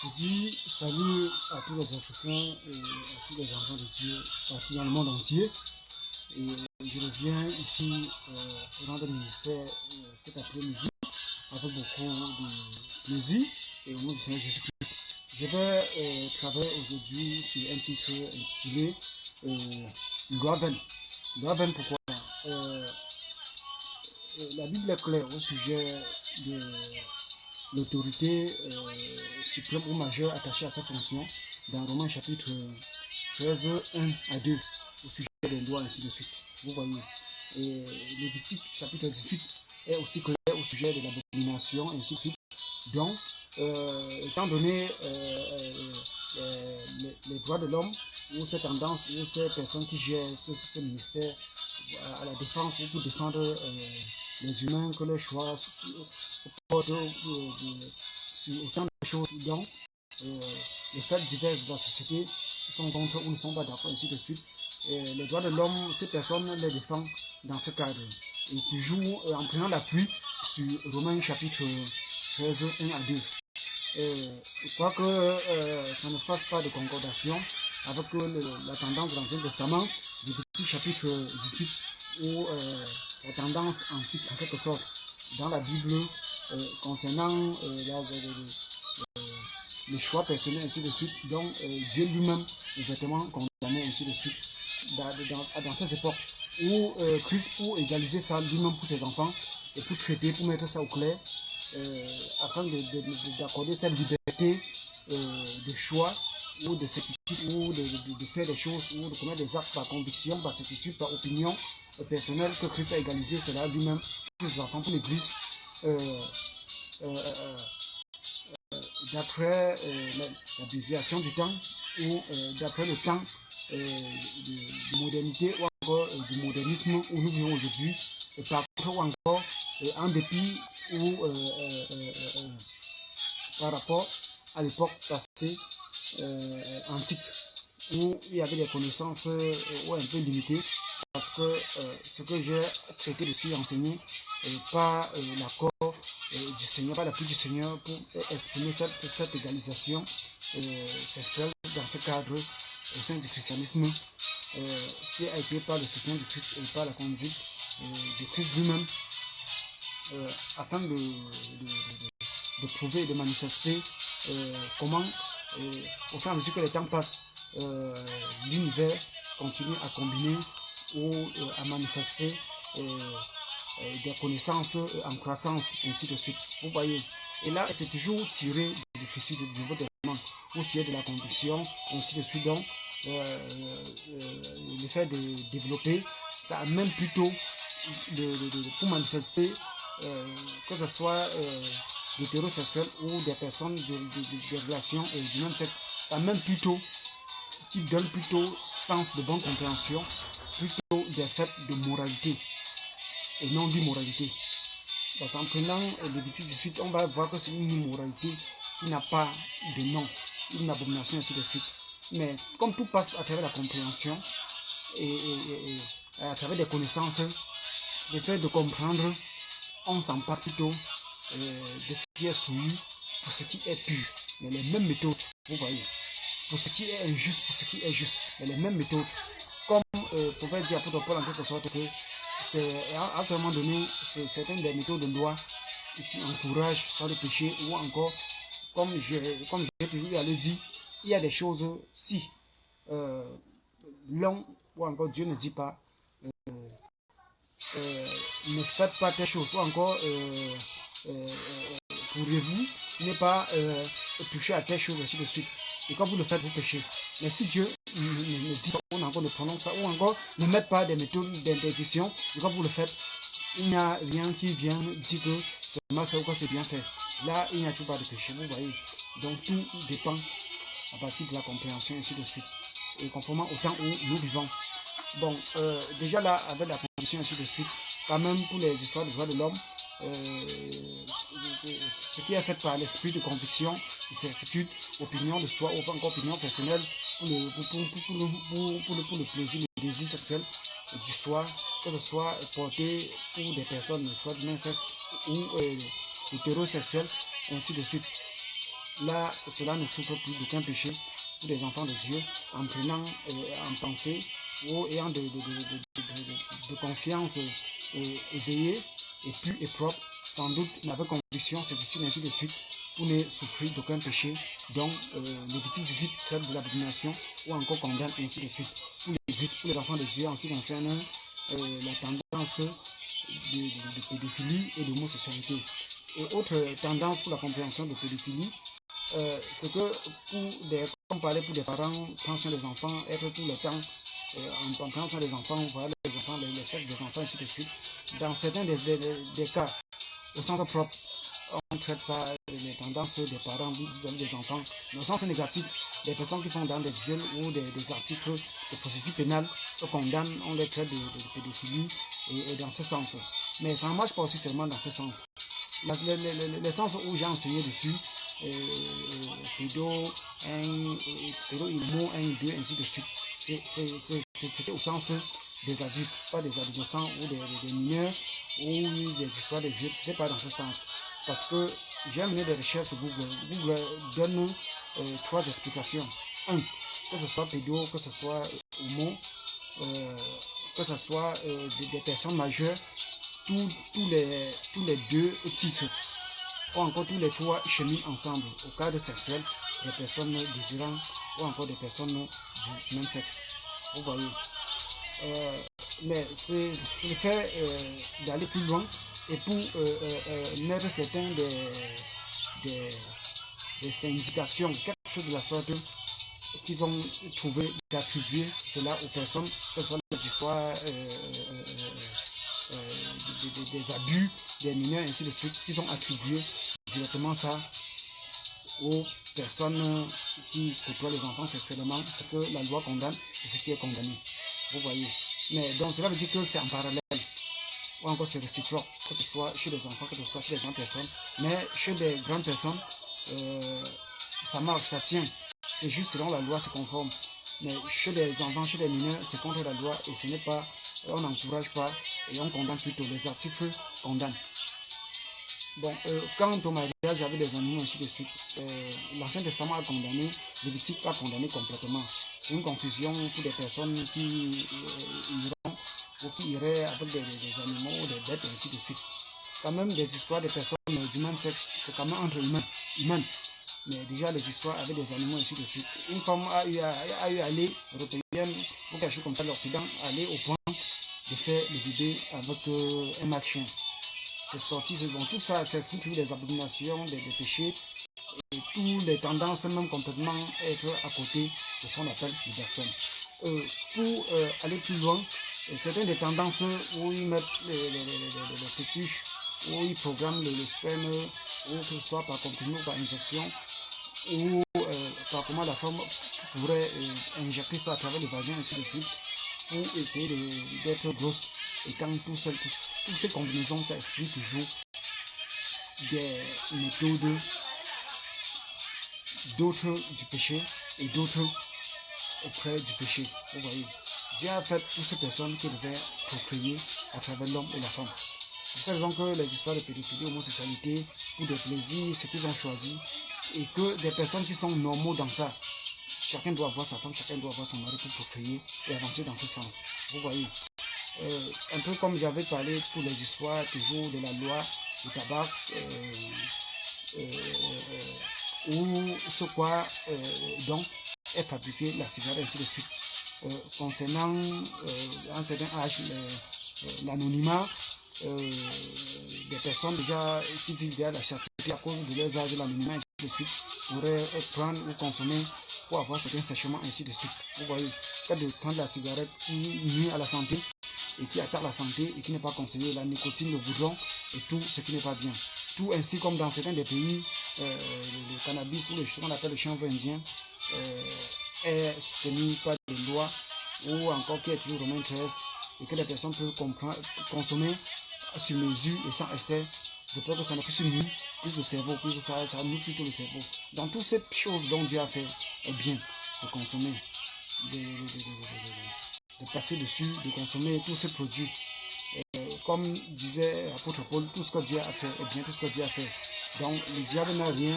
Je dis salut à tous les Africains et à tous les enfants de Dieu partout dans le monde entier. Et je reviens ici rendre le ministère cet après-midi avec beaucoup de plaisir et au nom du Seigneur Jésus-Christ. Je vais travailler aujourd'hui sur un titre intitulé Loi 20. Loi 20 pourquoi la Bible est claire au sujet de l'autorité suprême ou majeure attachée à sa fonction dans Romains chapitre 13, 1 à 2 au sujet des lois ainsi de suite. Vous voyez. Et Lévitique chapitre 18 est aussi clair au sujet de l'abomination ainsi de suite. Donc, étant donné les droits de l'homme ou ces tendances ou ces personnes qui gèrent ce ministère à la défense ou pour défendre les humains que les choix portent sur autant de choses dont les faits divers de la société sont contre ou ne sont pas d'accord, ainsi de suite. Les droits de l'homme, ces personnes les défendent dans ce cadre. Et toujours en prenant l'appui sur Romains chapitre 13, 1 à 2. Je crois que ça ne fasse pas de concordation avec la tendance de l'Ancien Testament, du petit chapitre 18, où la tendance antique, en quelque sorte, dans la Bible, concernant les choix personnels, ainsi de suite, donc Dieu lui-même est directement condamné, ainsi de suite, dans ces époques où Christ, pour égaliser ça lui-même pour ses enfants, et pour traiter, pour mettre ça au clair, afin d'accorder cette liberté de choix ou de certitude ou de faire des choses ou de commettre des actes par conviction, par certitude, par opinion personnelle que Christ a égalisé cela lui-même pour ses enfants, pour l'Église, d'après la déviation du temps ou d'après le temps de modernité ou encore du modernisme où nous vivons aujourd'hui, ou encore en dépit ou par rapport à l'époque passée antique où il y avait des connaissances un peu limitées parce que ce que j'ai traité dessus enseigné par l'accord du Seigneur, par l'appui du Seigneur pour exprimer cette égalisation sexuelle dans ce cadre au sein du christianisme qui a été par le soutien du Christ et par la conduite de Christ lui-même afin de prouver et de manifester comment au fur et à mesure que le temps passe l'univers continue à combiner ou à manifester des connaissances en croissance, ainsi de suite. Vous voyez. Et là, c'est toujours tiré du Christ du Nouveau Testament, au sujet de la conviction, ainsi de suite. Donc, le fait de développer, ça amène plutôt pour manifester que ce soit l'hétérosexuel ou des personnes de relations du même sexe, ça amène plutôt, qui donne plutôt sens de bonne compréhension, plutôt des faits de moralité et non d'immoralité. Parce qu'en prenant Lévitique 18, on va voir que c'est une immoralité qui n'a pas de nom, une abomination, ainsi de suite. Mais comme tout passe à travers la compréhension et à travers des connaissances, le fait de comprendre, on s'en passe plutôt de ce qui est souillé pour ce qui est pur. Mais les mêmes méthodes, vous voyez, pour ce qui est injuste, pour ce qui est juste, mais les mêmes méthodes. Comme pouvait dire apôtre Paul en quelque sorte que c'est à ce moment donné, c'est certaines des méthodes de loi qui encouragent soit le péché ou encore, comme j'ai toujours à le dire, il y a des choses, si l'homme ou encore Dieu ne dit pas, ne faites pas telle chose, ou encore pourrez-vous ne pas toucher à telle chose, ainsi de suite. Et quand vous le faites, vous péchez. Mais si Dieu ne dit pas, ou encore ne prononce pas, ou encore ne met pas des méthodes d'interdiction, et quand vous le faites, il n'y a rien qui vient dire que c'est mal fait ou que c'est bien fait. Là, il n'y a toujours pas de péché, vous voyez. Donc tout dépend à partir de la compréhension, ainsi de suite. Et conformément au temps où nous vivons. Bon, déjà là, avec la condition, ainsi de suite, quand même pour les histoires de droits de l'homme, ce qui est fait par l'esprit de conviction, de certitude, opinion de soi, ou encore opinion personnelle, pour le plaisir, le désir sexuel du soir, que ce soit porté pour des personnes, soit du même sexe ou hétérosexuelles, ainsi de suite. là, cela ne souffre plus d'aucun péché pour les enfants de Dieu, en prenant en pensée ou ayant de conscience éveillée et pure et propre, sans doute avec conviction, certitude, ainsi de suite, pour ne souffrir d'aucun péché, dont Lévitique 18 traite de l'abomination ou encore condamne, ainsi de suite. Pour l'Église, pour les enfants de Dieu, en ce qui concerne la tendance de pédophilie et d'homosexualité. Et autre tendance pour la compréhension de pédophilie, c'est que comme parlait pour des parents, prendre soin des enfants, être tout le temps en prenant soin des enfants, voilà les enfants, les sexes des enfants, ainsi de suite. Dans certains des cas, au sens propre, on traite ça, les tendances des parents vis-à-vis des enfants, dans le sens négatif, des personnes qui font dans des viols ou des articles de procédure pénale, on condamne, on les traite de pédophilie et dans ce sens. Mais ça ne marche pas aussi seulement dans ce sens. Le sens où j'ai enseigné dessus, pédo, il mot 1 et 2, ainsi de suite. C'était au sens des adultes, pas des adolescents ou des mineurs ou des histoires de vieux. C'était pas dans ce sens. Parce que j'ai amené des recherches sur Google. Google donne 3 explications. 1. Que ce soit pédo, que ce soit homo, que ce soit des personnes majeures, tous les 2 titres, ou encore tous les 3 cheminent ensemble au cadre sexuel des personnes désirant ou encore des personnes du même sexe. Vous voyez. Mais c'est le fait d'aller plus loin et pour mettre certains des syndications, quelque chose de la sorte, qu'ils ont trouvé d'attribuer cela aux personnes, que ce soit des histoires des abus des mineurs, ainsi de suite, qu'ils ont attribué directement ça aux personnes qui côtoient les enfants sexuellement. Ce que la loi condamne, c'est ce qui est condamné. Vous voyez. Mais donc cela veut dire que c'est en parallèle. Ou encore c'est réciproque, que ce soit chez les enfants, que ce soit chez les grandes personnes. Mais chez les grandes personnes, ça marche, ça tient. C'est juste selon la loi, c'est conforme. Mais chez les enfants, chez les mineurs, c'est contre la loi et ce n'est pas, on n'encourage pas et on condamne plutôt. Les articles condamnent. Bon, quant au mariage avec des animaux, ainsi de suite, l'Ancien Testament a condamné, Lévitique a condamné complètement. C'est une confusion pour des personnes qui iront ou qui iraient avec des animaux, des bêtes, et ainsi de suite. Quand même, des histoires de personnes du même sexe, c'est quand même entre humains. Mais déjà, les histoires avec des animaux, ainsi de suite. Une femme a eu à aller, européenne, ou quelque chose comme ça, l'Occident, aller au point de faire le bébé avec un mâle chien. C'est sorti, c'est bon. Tout ça, c'est surtout des abominations, des péchés, et toutes les tendances, même complètement être à côté de ce qu'on appelle le blasphème. Pour aller plus loin, certaines des tendances où ils mettent les fétiches, où ils programment le sperme, ou que ce soit par comprimé ou par injection, ou par comment la femme pourrait injecter ça à travers le vagin, ainsi de suite, pour essayer d'être grosse. Et quand toutes ces combinaisons, ça explique toujours des méthodes, d'autres du péché et d'autres auprès du péché. Vous voyez, Dieu a fait pour ces personnes qui devaient procréer à travers l'homme et la femme. C'est ça raison que les histoires de pédophilie, homosexualité, ou de plaisir, ce qu'ils ont choisi, et que des personnes qui sont normaux dans ça, chacun doit avoir sa femme, chacun doit avoir son mari pour procréer et avancer dans ce sens. Vous voyez, un peu comme j'avais parlé pour les histoires toujours de la loi du tabac, ou ce quoi donc est fabriqué la cigarette, ainsi de suite. Concernant un certain âge, l'anonymat des personnes déjà qui vivent derrière la chasteté à cause de leur âge, l'anonymat, ainsi de suite, pourraient prendre ou consommer pour avoir certains séchements, ainsi de suite. Vous voyez, pas de prendre la cigarette qui nuit à la santé et qui attaque la santé et qui n'est pas conseillé, la nicotine, le boudron et tout ce qui n'est pas bien. Tout ainsi comme dans certains des pays, le cannabis ou ce qu'on appelle le chanvre indien est soutenu par des lois ou encore qui est toujours Romain 13 et que les personnes peuvent consommer sur mesure et sans excès, de peur que ça ne puisse nuire plus le cerveau, plus ça nuit plutôt le cerveau. Dans toutes ces choses dont Dieu a fait, est bien de consommer, de passer dessus, de consommer tous ces produits. Comme disait l'apôtre Paul, tout ce que Dieu a fait est bien, tout ce que Dieu a fait. Donc le diable n'a rien